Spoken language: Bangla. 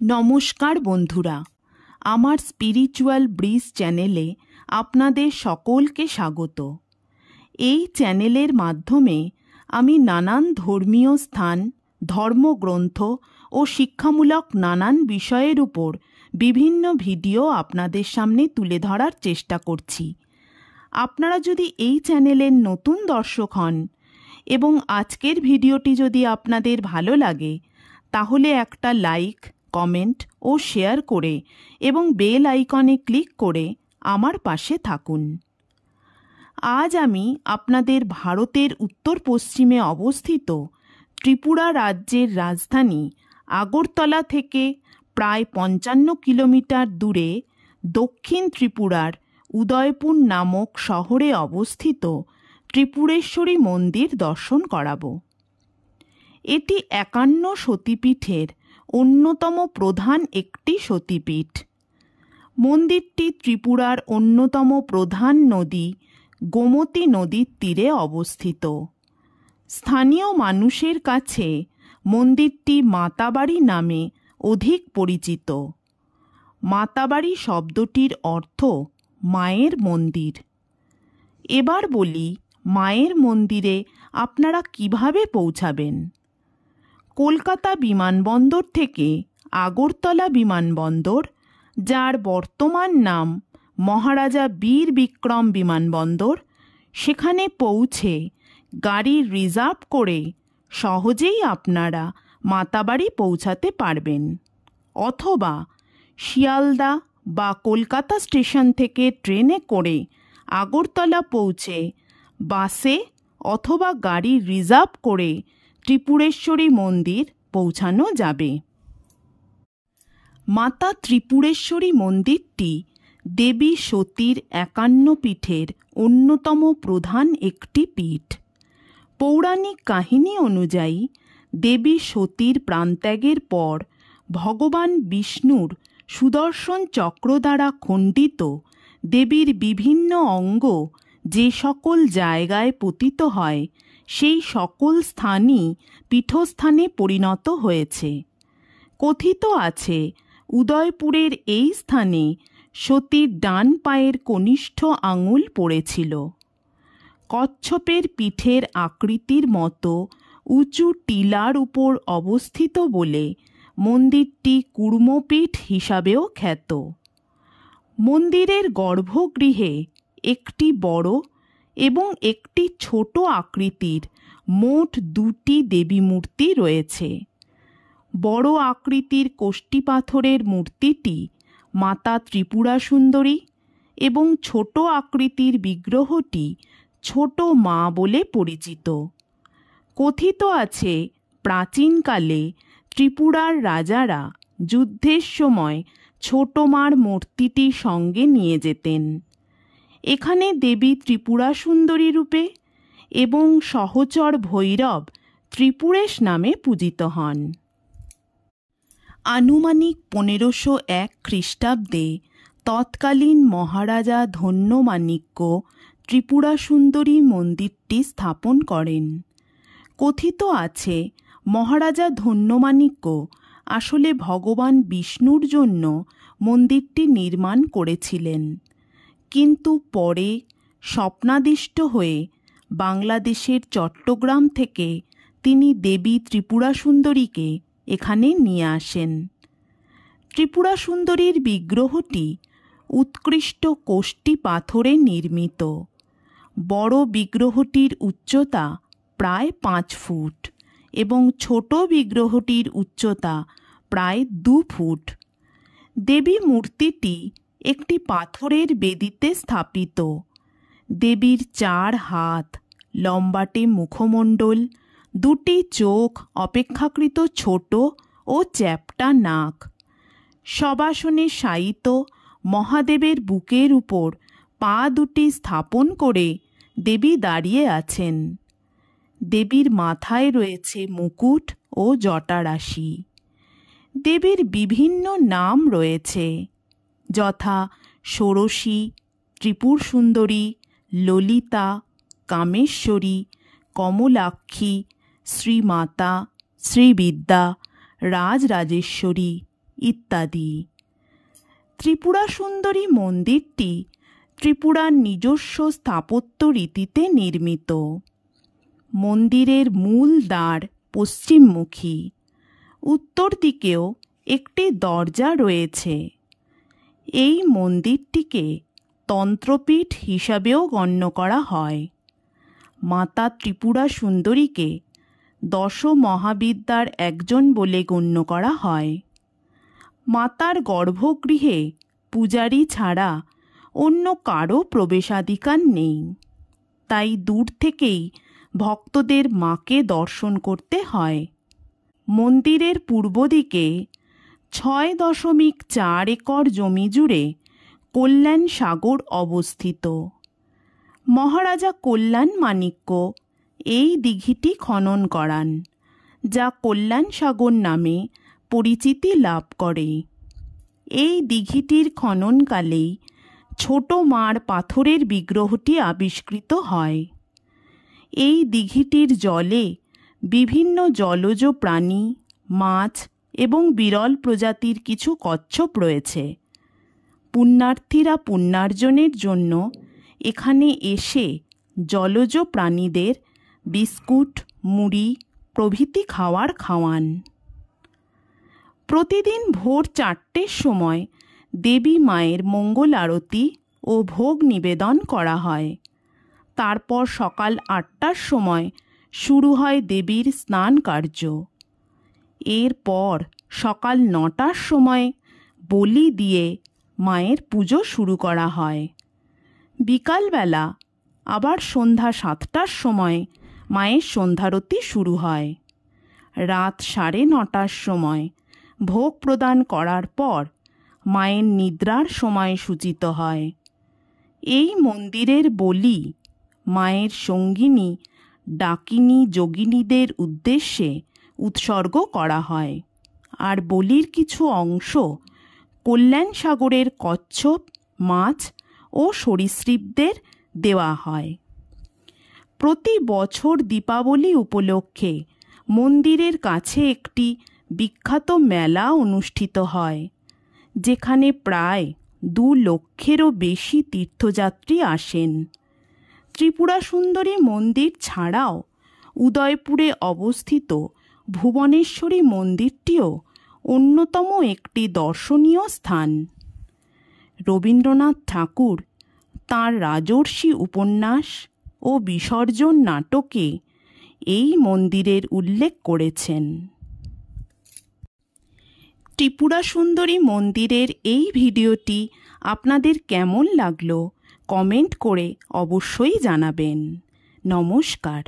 নমস্কার বন্ধুরা, আমার স্পিরিচুয়াল ব্রিজ চ্যানেলে আপনাদের সকলকে স্বাগত। এই চ্যানেলের মাধ্যমে আমি নানান ধর্মীয় স্থান, ধর্মগ্রন্থ ও শিক্ষামূলক নানান বিষয়ের উপর বিভিন্ন ভিডিও আপনাদের সামনে তুলে ধরার চেষ্টা করছি। আপনারা যদি এই চ্যানেলের নতুন দর্শক হন এবং আজকের ভিডিওটি যদি আপনাদের ভালো লাগে, তাহলে একটা লাইক, কমেন্ট ও শেয়ার করে এবং বেল আইকনে ক্লিক করে আমার পাশে থাকুন। আজ আমি আপনাদের ভারতের উত্তর পশ্চিমে অবস্থিত ত্রিপুরা রাজ্যের রাজধানী আগরতলা থেকে প্রায় 55 কিলোমিটার দূরে দক্ষিণ ত্রিপুরার উদয়পুর নামক শহরে অবস্থিত ত্রিপুরেশ্বরী মন্দির দর্শন করাবো। এটি 51 সতীপীঠের অন্যতম প্রধান একটি সতীপীঠ। মন্দিরটি ত্রিপুরার অন্যতম প্রধান নদী গোমতী নদীর তীরে অবস্থিত। স্থানীয় মানুষের কাছে মন্দিরটি মাতাবাড়ি নামে অধিক পরিচিত। মাতাবাড়ি শব্দটির অর্থ মায়ের মন্দির। এবার বলি, মায়ের মন্দিরে আপনারা কিভাবে পৌঁছাবেন। কলকাতা বিমানবন্দর থেকে আগরতলা বিমানবন্দর, যার বর্তমান নাম মহারাজা বীর বিক্রম বিমানবন্দর, সেখানে পৌঁছে গাড়ি রিজার্ভ করে সহজেই আপনারা মাতাবাড়ি পৌঁছাতে পারবেন। অথবা শিয়ালদা বা কলকাতা স্টেশন থেকে ট্রেনে করে আগরতলা পৌঁছে বাসে অথবা গাড়ি রিজার্ভ করে ত্রিপুরেশ্বরী মন্দির পৌঁছানো যাবে। মাতা ত্রিপুরেশ্বরী মন্দিরটি দেবী সতীর 51 পীঠের অন্যতম প্রধান একটি পীঠ। পৌরাণিক কাহিনী অনুযায়ী দেবী সতীর প্রাণত্যাগের পর ভগবান বিষ্ণুর সুদর্শন চক্র দ্বারা খণ্ডিত দেবীর বিভিন্ন অঙ্গ যে সকল জায়গায় পতিত হয়, সেই সকল স্থানই পীঠস্থানে পরিণত হয়েছে। কথিত আছে, উদয়পুরের এই স্থানে সতীর ডান পায়ের কনিষ্ঠ আঙুল পড়েছিল। কচ্ছপের পিঠের আকৃতির মতো উঁচু টিলার উপর অবস্থিত বলে মন্দিরটি কুর্মপীঠ হিসাবেও খ্যাত। মন্দিরের গর্ভগৃহে একটি বড় এবং একটি ছোট আকৃতির মোট 2টি দেবী মূর্তি রয়েছে। বড় আকৃতির কোষ্ঠী পাথরের মূর্তিটি মাতা ত্রিপুরা সুন্দরী এবং ছোট আকৃতির বিগ্রহটি ছোট মা বলে পরিচিত। কথিত আছে, প্রাচীনকালে ত্রিপুরার রাজারা যুদ্ধের সময় ছোট মার মূর্তিটি সঙ্গে নিয়ে যেতেন। এখানে দেবী ত্রিপুরা সুন্দরী রূপে এবং সহচর ভৈরব ত্রিপুরেশ নামে পূজিত হন। আনুমানিক 1501 খ্রিস্টাব্দে তৎকালীন মহারাজা ধন্যমাণিক্য ত্রিপুরা সুন্দরী মন্দিরটি স্থাপন করেন। কথিত আছে, মহারাজা ধন্যমাণিক্য আসলে ভগবান বিষ্ণুর জন্য মন্দিরটি নির্মাণ করেছিলেন, কিন্তু পরে স্বপ্নাদিষ্ট হয়ে বাংলাদেশের চট্টগ্রাম থেকে তিনি দেবী ত্রিপুরা সুন্দরীকে এখানে নিয়ে আসেন। ত্রিপুরা সুন্দরীর বিগ্রহটি উৎকৃষ্ট কোষ্ঠী পাথরে নির্মিত। বড় বিগ্রহটির উচ্চতা প্রায় 5 ফুট এবং ছোট বিগ্রহটির উচ্চতা প্রায় 2 ফুট। দেবী মূর্তিটি একটি পাথরের বেদিতে স্থাপিত। দেবীর 4 হাত, লম্বাটে মুখমণ্ডল, 2টি চোখ অপেক্ষাকৃত ছোট ও চ্যাপ্টা নাক। শবাসনে শায়িত মহাদেবের বুকের উপর পা 2টি স্থাপন করে দেবী দাঁড়িয়ে আছেন। দেবীর মাথায় রয়েছে মুকুট ও জটারাশি। দেবীর বিভিন্ন নাম রয়েছে, যথা ষোড়শী, ত্রিপুর সুন্দরী, ললিতা, কামেশ্বরী, কমলাক্ষী, শ্রীমাতা, শ্রীবিদ্যা, রাজরাজেশ্বরী, ইত্যাদি। ত্রিপুরা সুন্দরী মন্দিরটি ত্রিপুরার নিজস্ব স্থাপত্য রীতিতে নির্মিত। মন্দিরের মূল দ্বার পশ্চিমমুখী। উত্তর দিকেও একটি দরজা রয়েছে। এই মন্দিরটিকে তন্ত্রপীঠ হিসাবেও গণ্য করা হয়। মাতা ত্রিপুরা সুন্দরীকে 10 মহাবিদ্যার একজন বলে গণ্য করা হয়। মাতার গর্ভগৃহে পূজারী ছাড়া অন্য কারও প্রবেশাধিকার নেই। তাই দূর থেকেই ভক্তদের মাকে দর্শন করতে হয়। মন্দিরের পূর্ব দিকে 6.4 একর জমি জুড়ে কল্যাণ সাগর অবস্থিত। মহারাজা কল্যাণ মাণিক্য এই দিঘিটি খনন করান, যা কল্যাণ সাগর নামে পরিচিতি লাভ করে। এই দিঘিটির খননকালেই ছোট মার পাথরের বিগ্রহটি আবিষ্কৃত হয়। এই দিঘিটির জলে বিভিন্ন জলজ প্রাণী, মাছ এবং বিরল প্রজাতির কিছু কচ্ছপ রয়েছে। পুণ্যার্থীরা পুণ্যার্জনের জন্য এখানে এসে জলজ প্রাণীদের বিস্কুট, মুড়ি প্রভৃতি খাওয়ান। প্রতিদিন ভোর 4টের সময় দেবী মায়ের মঙ্গল আরতি ও ভোগ নিবেদন করা হয়। তারপর সকাল 8টার সময় শুরু হয় দেবীর স্নান কার্য। এরপর সকাল 9টার সময় বলি দিয়ে মায়ের পুজো শুরু করা হয়। বিকালবেলা আবার সন্ধ্যা 7টার সময় মায়ের সন্ধ্যারতি শুরু হয়। রাত 9:30টার সময় ভোগ প্রদান করার পর মায়ের নিদ্রার সময় সূচিত হয়। এই মন্দিরের বলি মায়ের সঙ্গিনী ডাকিনী যোগিনীদের উদ্দেশ্যে উৎসর্গ করা হয়, আর বলির কিছু অংশ কল্যাণ সাগরের কচ্ছপ, মাছ ও সরীসৃপদের দেওয়া হয়। প্রতি বছর দীপাবলি উপলক্ষে মন্দিরের কাছে একটি বিখ্যাত মেলা অনুষ্ঠিত হয়, যেখানে প্রায় 2 লক্ষেরও বেশি তীর্থযাত্রী আসেন। ত্রিপুরা সুন্দরী মন্দির ছাড়াও উদয়পুরে অবস্থিত ভুবনেশ্বরী মন্দিরটিও অন্যতম একটি দর্শনীয় স্থান। রবীন্দ্রনাথ ঠাকুর তাঁর রাজর্ষি উপন্যাস ও বিসর্জন নাটকে এই মন্দিরের উল্লেখ করেছেন। ত্রিপুরা সুন্দরী মন্দিরের এই ভিডিওটি আপনাদের কেমন লাগলো কমেন্ট করে অবশ্যই জানাবেন। নমস্কার।